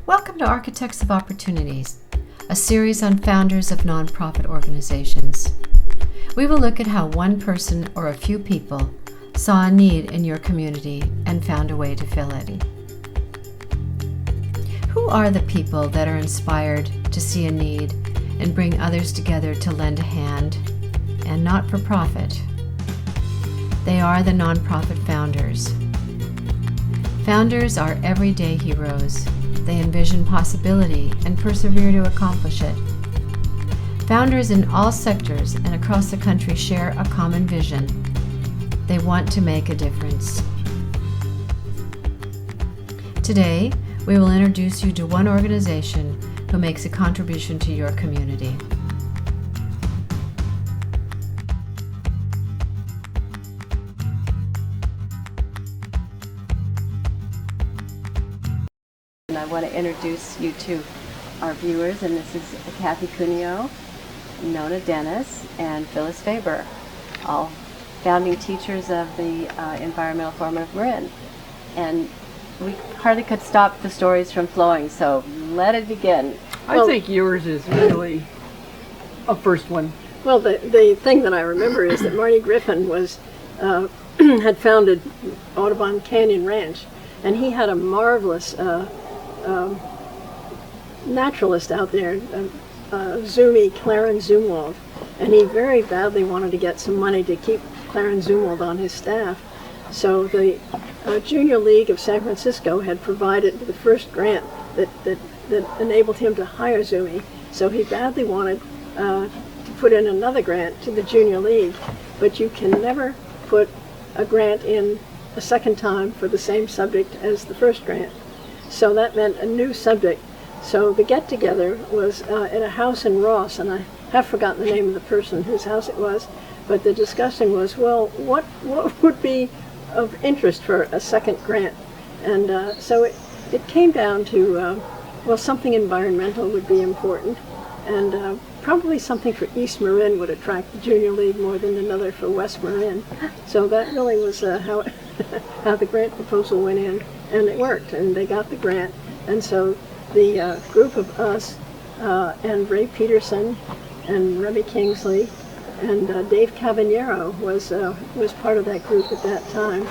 Welcome to Architects of Opportunities, a series on founders of nonprofit organizations. We will look at how one person or a few people saw a need in your community and found a way to fill it. Who are the people that are inspired to see a need and bring others together to lend a hand, and not for profit? They are the nonprofit founders. Founders are everyday heroes. They envision possibility and persevere to accomplish it. Founders in all sectors and across the country share a common vision. They want to make a difference. Today, we will introduce you to one organization who makes a contribution to your community. I want to introduce you to our viewers, and this is Kathy Cuneo, Nona Dennis, and Phyllis Faber, all founding teachers of the Environmental Forum of Marin. And we hardly could stop the stories from flowing, so let it begin. I think yours is really a first one. Well, the thing that I remember is that Marty Griffin was had founded Audubon Canyon Ranch, and he had a marvelous naturalist out there, Clarence Zumwalt, and he very badly wanted to get some money to keep Clarence Zumwalt on his staff. So the Junior League of San Francisco had provided the first grant that enabled him to hire Zumi. So he badly wanted to put in another grant to the Junior League, but you can never put a grant in a second time for the same subject as the first grant. So that meant a new subject. So the get-together was at a house in Ross, and I have forgotten the name of the person whose house it was, but the discussion was, well, what would be of interest for a second grant? And so it came down to, well, something environmental would be important, and probably something for East Marin would attract the Junior League more than another for West Marin. So that really was how the grant proposal went in, and it worked, and they got the grant. And so the group of us and Ray Peterson and Remy Kingsley and Dave Cavagnero was part of that group at that time.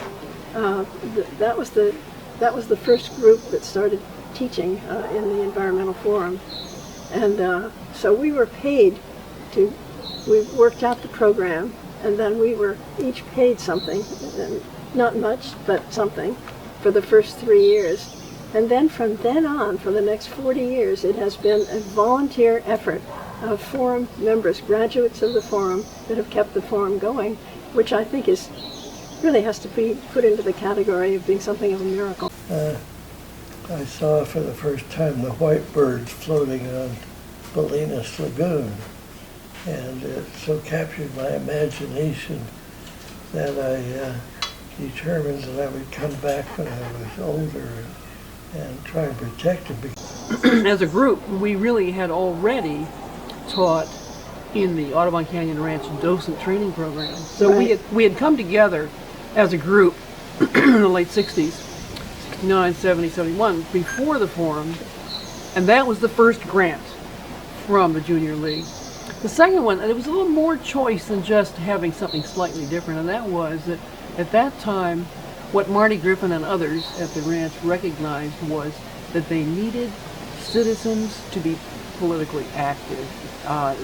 That was the first group that started teaching in the Environmental Forum, and so we were paid to. We worked out the program, and then we were each paid something, not much, but something, for the first 3 years. And then from then on, for the next 40 years, it has been a volunteer effort of forum members, graduates of the forum, that have kept the forum going, which I think really has to be put into the category of being something of a miracle. I saw for the first time the white birds floating on Bolinas Lagoon, and it so captured my imagination that I determined that I would come back when I was older and try and protect them. As a group, we really had already taught in the Audubon Canyon Ranch docent training program. So Right. we had come together as a group in the late 60s, 69, 70, 71, before the forum, and that was the first grant from the Junior League. The second one, there was a little more choice than just having something slightly different, and that was that at that time, what Marty Griffin and others at the ranch recognized was that they needed citizens to be politically active.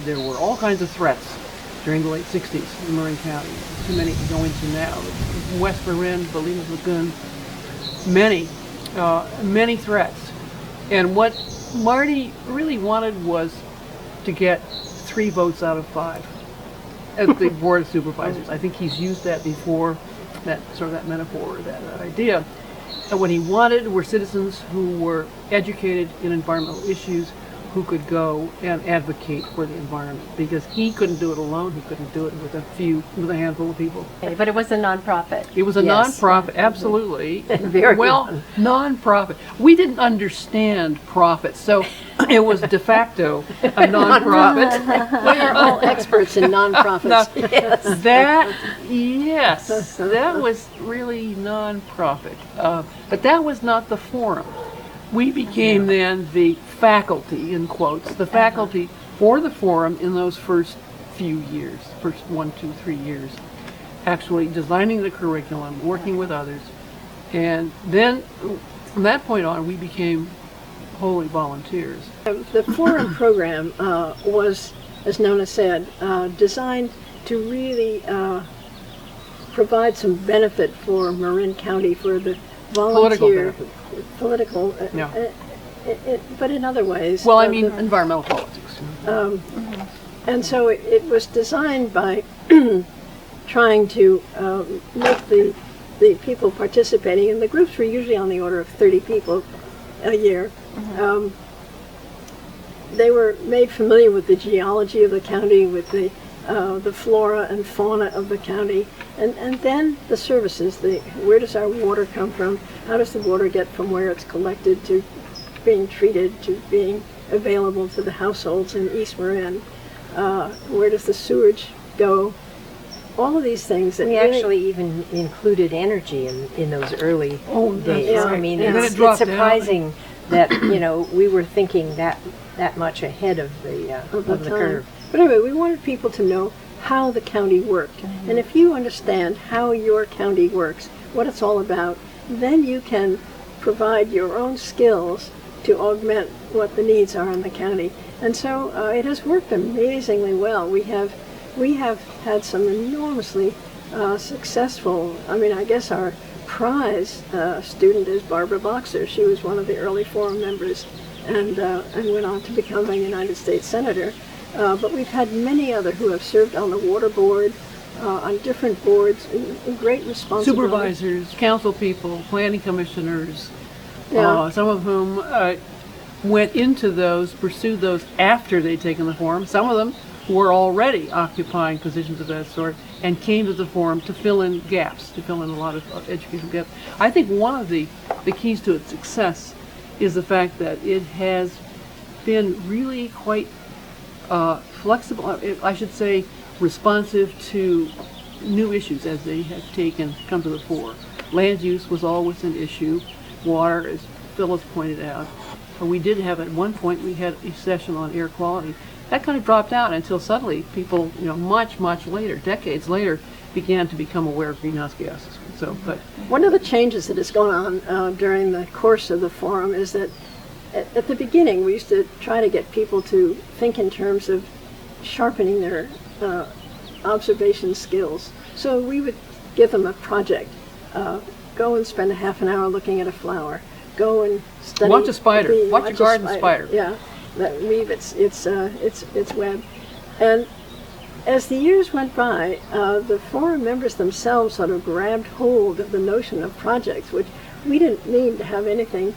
There were all kinds of threats during the late 60s in Marin County. Too many to go into now. West Marin, Bolinas Lagoon, many threats. And what Marty really wanted was to get 3 votes out of 5 at the Board of Supervisors. I think he's used that before, that metaphor, that idea. And what he wanted were citizens who were educated in environmental issues, who could go and advocate for the environment, because he couldn't do it alone. He couldn't do it with a handful of people. But it was a nonprofit. It was a nonprofit, absolutely. Very well, nonprofit. We didn't understand profit, so it was de facto a nonprofit. We are all experts in nonprofits. That was really nonprofit. But that was not the forum. We became then the faculty, in quotes, the faculty for the forum in those first few years, first 1, 2, 3 years, actually designing the curriculum, working with others. And then from that point on, we became wholly volunteers. The forum program was, as Nona said, designed to really provide some benefit for Marin County, for the volunteer Political but in other ways. Well, I mean environmental politics. And so it was designed by trying to make the people participating, and the groups were usually on the order of 30 people a year. They were made familiar with the geology of the county, with the flora and fauna of the county, and then the services. Where does our water come from? How does the water get from where it's collected to being treated to being available to the households in East Marin? Where does the sewage go? All of these things that we really, actually even included energy in those early days. yeah. I mean, And then it's it dropped surprising that we were thinking that much ahead of the curve. But anyway, we wanted people to know how the county worked. And if you understand how your county works, what it's all about, then you can provide your own skills to augment what the needs are in the county. And so it has worked amazingly well. We have had some enormously successful, I guess our prize student is Barbara Boxer. She was one of the early forum members and went on to become a United States Senator. But we've had many other who have served on the water board, on different boards, in great responsibility. Supervisors, council people, planning commissioners, Yeah. some of whom went into those, pursued those after they'd taken the forum. Some of them were already occupying positions of that sort and came to the forum to fill in gaps, to fill in a lot of educational gaps. I think one of the keys to its success is the fact that it has been really quite flexible, I should say responsive to new issues as they have come to the fore. Land use was always an issue. Water, as Phyllis pointed out. We did have at one point, we had a session on air quality. That kind of dropped out until suddenly people, much later, decades later, began to become aware of greenhouse gases. So, but One of the changes that has gone on during the course of the forum is that at the beginning we used to try to get people to think in terms of sharpening their observation skills. So we would give them a project. Go and spend a half an hour looking at a flower. Go and study. Watch a spider. Watch a garden spider. Yeah, weave its web. And as the years went by, the forum members themselves sort of grabbed hold of the notion of projects, which we didn't mean to have anything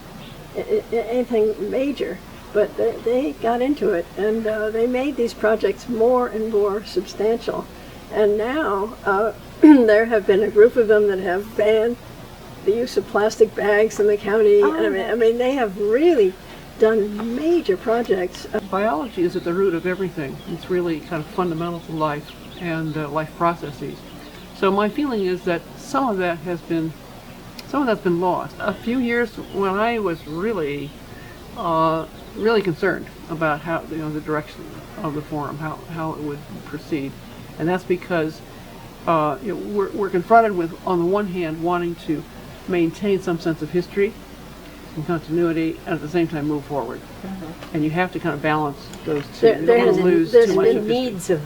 major, but they got into it, and they made these projects more and more substantial. And now there have been a group of them that have banned the use of plastic bags in the county. I mean, they have really done major projects. biology is at the root of everything. It's really kind of fundamental to life and life processes. So my feeling is that some of that's been lost. A few years when I was really concerned about how the direction of the forum, how it would proceed, and that's because we're confronted with, on the one hand, wanting to maintain some sense of history and continuity, and at the same time move forward. And you have to kind of balance those two. You don't want to lose too much The of history. needs of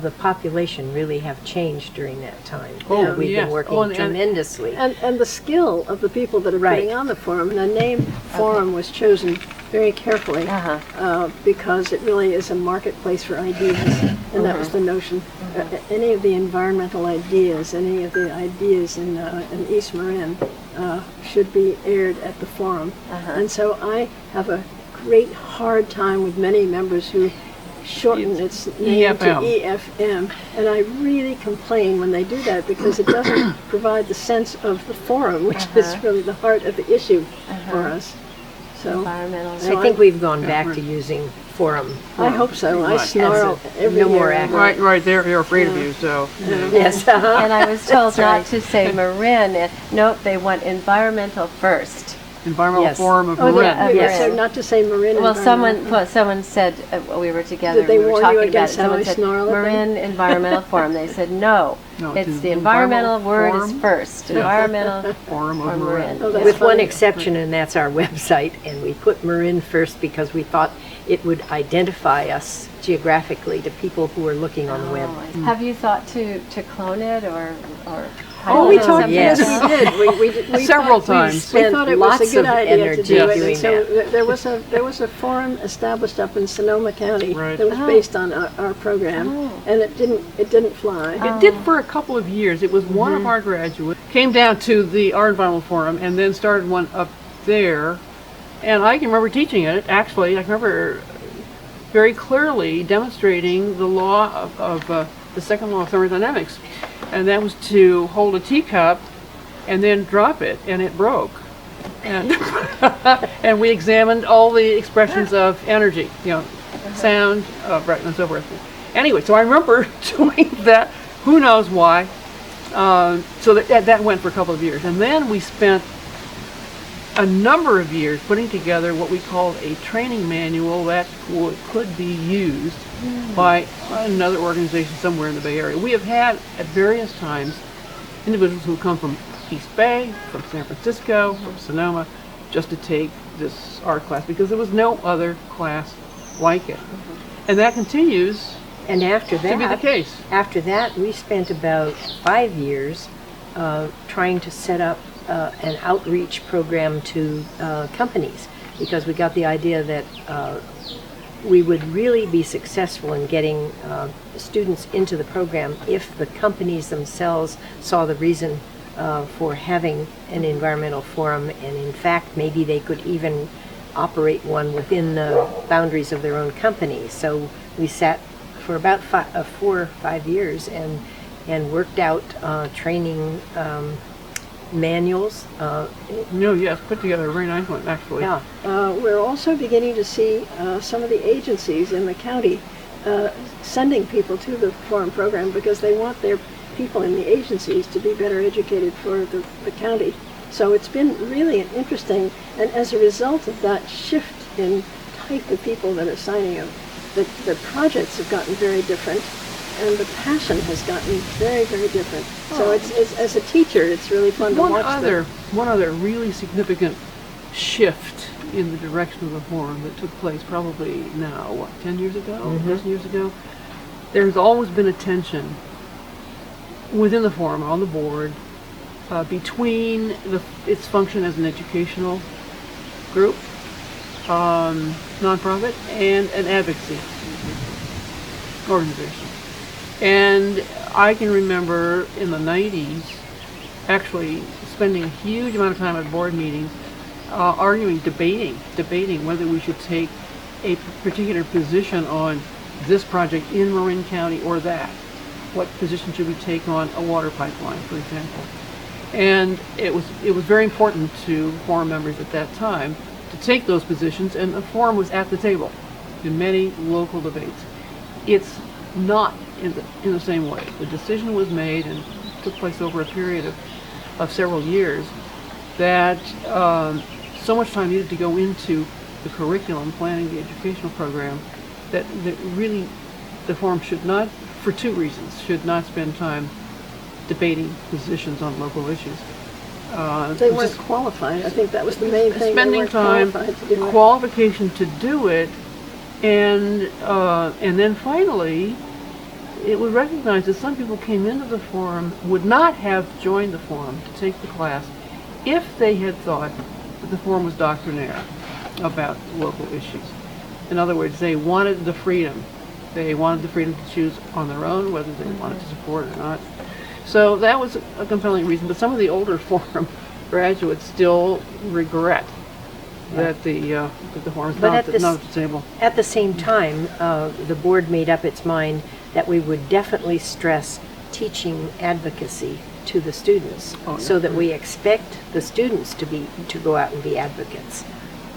the population really have changed during that time. Oh, We've yes. been working tremendously. And the skill of the people that are putting on the forum. The name forum was chosen very carefully because it really is a marketplace for ideas, and that was the notion. Any of the environmental ideas, any of the ideas in East Marin should be aired at the forum. And so I have a great hard time with many members who shorten its name to EFM, and I really complain when they do that because it doesn't provide the sense of the forum, which is really the heart of the issue for us. So Environmental. I think we've gone back to using forum. I hope so. I much. snarl As a- every no more year. act. Right, they're afraid of you, so. Yes. And I was told not to say Marin. Nope, they want environmental first. Environmental Yes. Forum of Oh, Marin. Yes. so not to say Marin. Well, Environmental. someone said while we were together, Did they we were warn you talking about it. against how Someone I said snarl at them? Marin Environmental Forum. They said no. No, It's the environmental word is Forum. first. Environmental Forum of or Marin. Marin. Oh, that's With one funny. exception, and that's our website, and we put Marin first because we thought it would identify us geographically to people who are looking on the web. Have you thought to clone it or Oh, we no, talked. yes. Yes, we did. We Several thought- times. We Spent thought it was lots a good of idea to energy do it. doing And so that. there was a forum established up in Sonoma County Right. that was based on our program, and it didn't fly. It did for a couple of years. It was one of our graduates, came down to our environmental forum and then started one up there. And I can remember teaching it, actually. I can remember very clearly demonstrating the law of the second law of thermodynamics. And that was to hold a teacup and then drop it, and it broke. And, and we examined all the expressions of energy, sound, brightness, and so forth. Anyway, so I remember doing that, who knows why. So that went for a couple of years. And then we spent a number of years putting together what we called a training manual that could be used by another organization somewhere in the Bay Area. We have had at various times individuals who come from East Bay, from San Francisco, from Sonoma, just to take this art class because there was no other class like it. And that continues And after to be the that, case. we spent about 5 years trying to set up an outreach program to companies because we got the idea that we would really be successful in getting students into the program if the companies themselves saw the reason for having an environmental forum, and in fact maybe they could even operate one within the boundaries of their own company. So we sat for about 4 or 5 years and worked out training manuals. Yes, put together a very nice one, actually. Yeah. We're also beginning to see some of the agencies in the county sending people to the forum program because they want their people in the agencies to be better educated for the county. So it's been really interesting, and as a result of that shift in type of people that are signing up, the projects have gotten very different, and the passion has gotten very, very different. So it's as a teacher, it's really fun to watch One other really significant shift in the direction of the forum that took place probably now, 10 years ago, 10 years ago? There's always been a tension within the forum, on the board, between its function as an educational group, nonprofit, and an advocacy organization. And I can remember in the 90s actually spending a huge amount of time at board meetings debating whether we should take a particular position on this project in Marin County or that. What position should we take on a water pipeline, for example? And it was very important to forum members at that time to take those positions, and the forum was at the table in many local debates. It's not in the same way. The decision was made and took place over a period of several years that so much time needed to go into the curriculum, planning the educational program, that really the forum should not, for two reasons, should not spend time debating positions on local issues. They weren't qualified. I think that was the main thing. Spending time, qualification to do it, and then finally, it was recognized that some people came into the forum, would not have joined the forum to take the class if they had thought that the forum was doctrinaire about local issues. In other words, they wanted the freedom. They wanted the freedom to choose on their own whether they wanted to support it or not. So that was a compelling reason, but some of the older forum graduates still regret that the forum is not at the table. At the same time, the board made up its mind that we would definitely stress teaching advocacy to the students, so that we expect the students to go out and be advocates.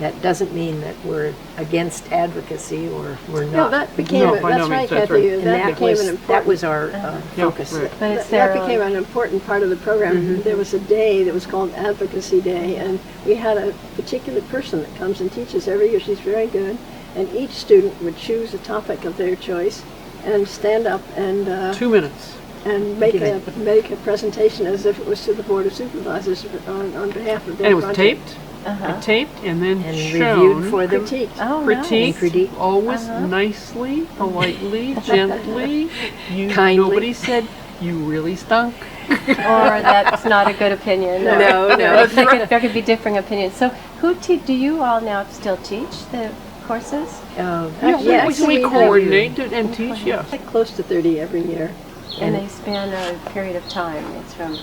That doesn't mean that we're against advocacy or we're No, not. that became, No, by no that's right, means, that's Kathy, right. And that became an important. that was our focus. right. But it's That their became own. an important part of the program. There was a day that was called Advocacy Day, and we had a particular person that comes and teaches every year. She's very good, and each student would choose a topic of their choice and stand up and 2 minutes. make a presentation as if it was to the Board of Supervisors on behalf of their And it was project. taped, Uh-huh. taped, and then And shown. reviewed for them. Critiqued. Oh, Critique, Critique. always nicely, politely, gently. Kindly. Nobody said, you really stunk. Or that's not a good opinion. or- No, no. There could be differing opinions. So do you all now still teach the courses? Yes. We we have- coordinate and teach, yes. Like close to 30 every year. And they span a period of time. It's from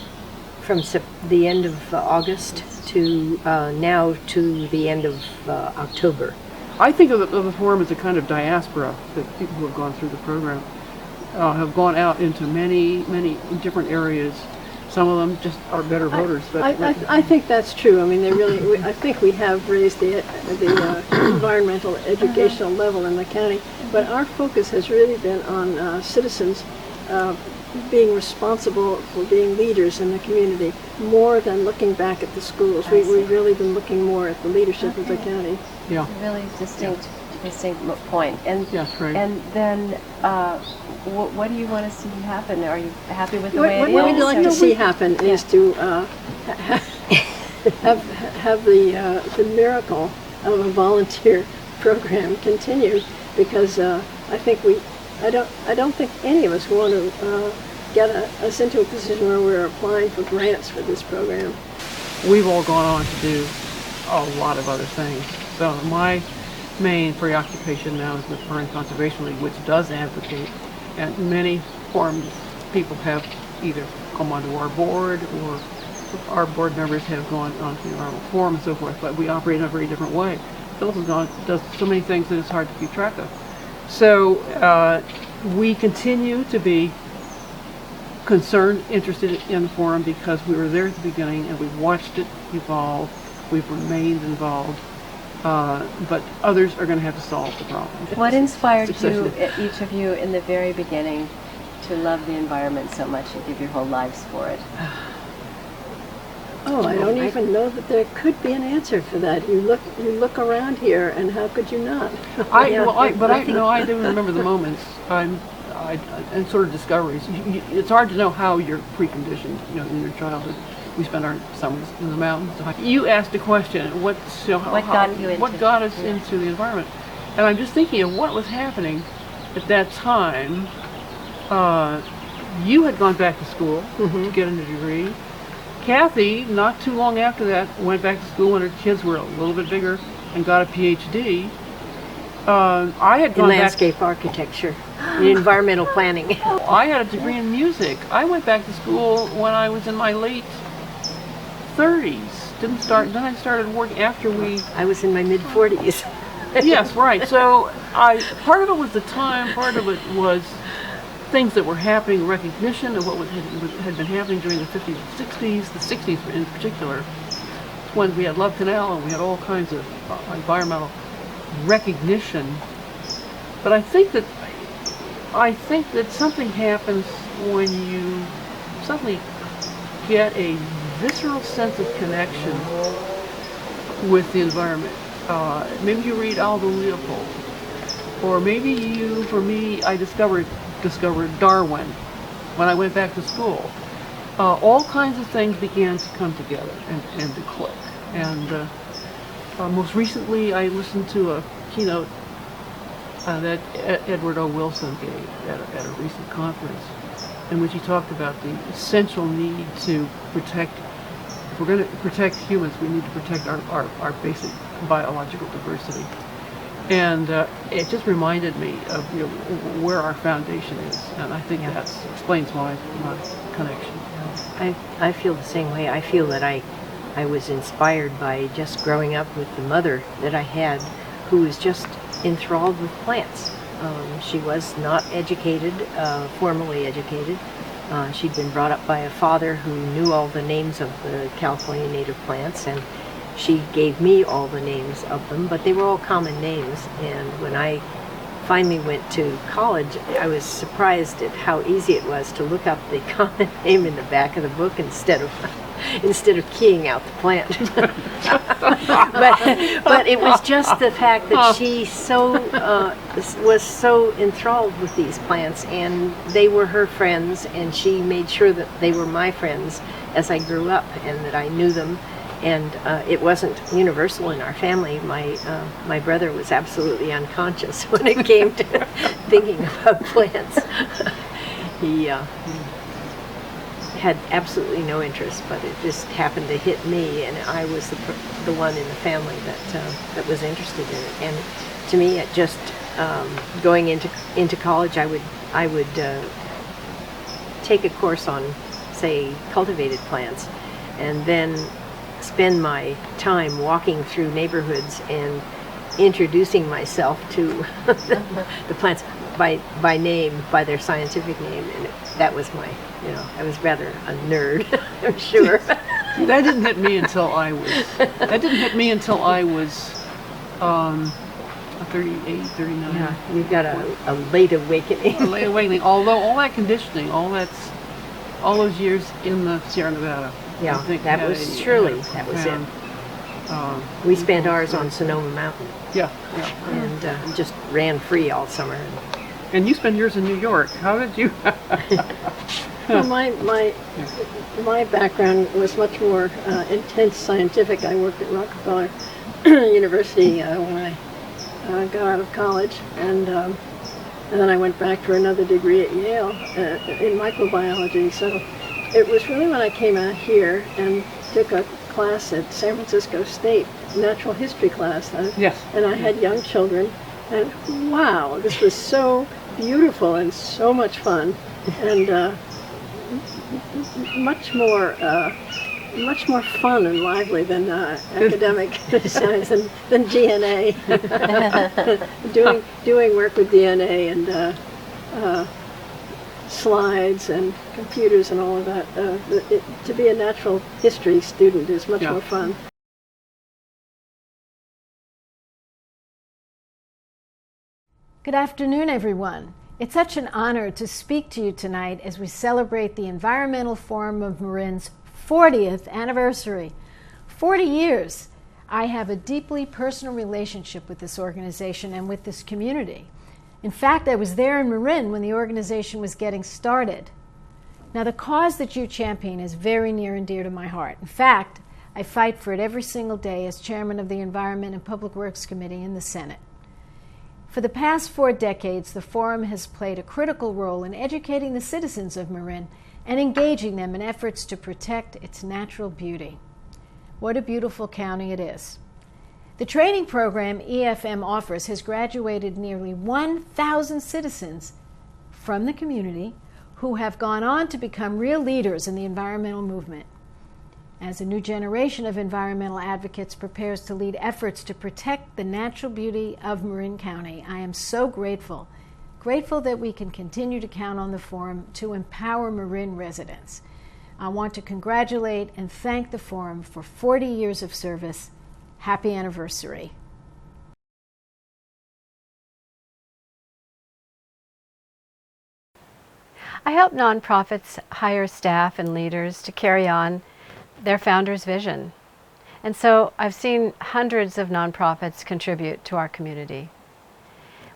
The end of August to now to the end of October. I think of the forum as a kind of diaspora, that people who have gone through the program have gone out into many, many different areas. Some of them just are better voters. But I think that's true. I mean, I think we have raised the environmental educational level in the county, but our focus has really been on citizens being responsible for being leaders in the community, more than looking back at the schools. We've really been looking more at the leadership of the county. yeah, a really distinct point. And yes, right. and then what do you want to see happen? Are you happy with the way What it we'd is? like or- to see happen is to have the miracle of a volunteer program continue, because I don't think any of us want to get us into a position where we're applying for grants for this program. We've all gone on to do a lot of other things. So my main preoccupation now is with Marin Conservation League, which does advocate, and many forums people have either come onto our board or our board members have gone onto our forum and so forth, but we operate in a very different way. Phyllis does so many things that it's hard to keep track of. So we continue to be concerned, interested in the forum, because we were there at the beginning and we've watched it evolve. We've remained involved, but others are going to have to solve the problem. What inspired Succession. each of you in the very beginning to love the environment so much and give your whole lives for it? Oh, I don't even know that there could be an answer for that. You look around here, and how could you not? I do remember the moments. And sort of discoveries. It's hard to know how you're preconditioned. In your childhood, we spent our summers in the mountains. You asked a question. What got you into What got us into the environment? And I'm just thinking of what was happening at that time. You had gone back to school to get a degree. Kathy, not too long after that, went back to school when her kids were a little bit bigger and got a PhD. I had In gone back. landscape architecture, in environmental planning. I had a degree in music. I went back to school when I was in my late 30s. Then I started working after we. I was in my mid-40s. Yes, right. So part of it was the time. Part of it was things that were happening, recognition of what had been happening during the 50s and 60s, the 60s in particular, when we had Love Canal and we had all kinds of environmental recognition. But I think that something happens when you suddenly get a visceral sense of connection with the environment. Maybe you read Aldo Leopold, or maybe for me, I discovered Darwin when I went back to school. All kinds of things began to come together and to click. And most recently, I listened to a keynote that Edward O. Wilson gave at a recent conference, in which he talked about the essential need to protect. If we're going to protect humans, we need to protect our basic biological diversity. And it just reminded me of where our foundation is, and I think that explains my connection. I feel the same way. I feel that I was inspired by just growing up with the mother that I had, who was just enthralled with plants. She was not educated, formally educated. She'd been brought up by a father who knew all the names of the California native plants, and she gave me all the names of them, but they were all common names. And when I finally went to college, I was surprised at how easy it was to look up the common name in the back of the book instead of keying out the plant. but it was just the fact that she was so enthralled with these plants, and they were her friends, and she made sure that they were my friends as I grew up and that I knew them. And it wasn't universal in our family. My brother was absolutely unconscious when it came to thinking about plants. He had absolutely no interest, but it just happened to hit me, and I was the one in the family that was interested in it. And to me, it just going into college, I would take a course on, say, cultivated plants, and then spend my time walking through neighborhoods and introducing myself to the plants by name, by their scientific name, and that was I was rather a nerd, I'm sure. That didn't hit me until I was 38, 39. Yeah, you got a late awakening. A late awakening. Although all that conditioning, all those years in the Sierra Nevada. Yeah, that was it. We spent ours on Sonoma Mountain. Yeah. And just ran free all summer. And you spent yours in New York. How did you? Well, my background was much more intense scientific. I worked at Rockefeller University when I got out of college, and then I went back for another degree at Yale in microbiology. So it was really when I came out here and took a class at San Francisco State, natural history class. Yes. And I had young children, and wow, this was so beautiful and so much fun, and much more fun and lively than academic science than DNA. doing work with DNA and slides and computers and all of that. To be a natural history student is much more fun. Good afternoon, everyone. It's such an honor to speak to you tonight as we celebrate the Environmental Forum of Marin's 40th anniversary. 40 years. I have a deeply personal relationship with this organization and with this community. In fact, I was there in Marin when the organization was getting started. Now, the cause that you champion is very near and dear to my heart. In fact, I fight for it every single day as chairman of the Environment and Public Works Committee in the Senate. For the past 4 decades, the Forum has played a critical role in educating the citizens of Marin and engaging them in efforts to protect its natural beauty. What a beautiful county it is. The training program EFM offers has graduated nearly 1,000 citizens from the community who have gone on to become real leaders in the environmental movement. As a new generation of environmental advocates prepares to lead efforts to protect the natural beauty of Marin County, I am so grateful that we can continue to count on the Forum to empower Marin residents. I want to congratulate and thank the Forum for 40 years of service. Happy anniversary. I help nonprofits hire staff and leaders to carry on their founder's vision. And so I've seen hundreds of nonprofits contribute to our community.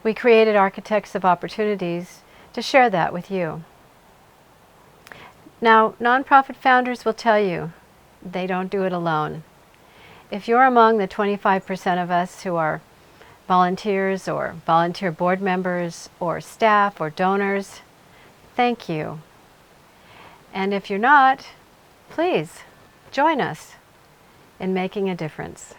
We created Architects of Opportunities to share that with you. Now, nonprofit founders will tell you they don't do it alone. If you're among the 25% of us who are volunteers or volunteer board members or staff or donors, thank you. And if you're not, please join us in making a difference.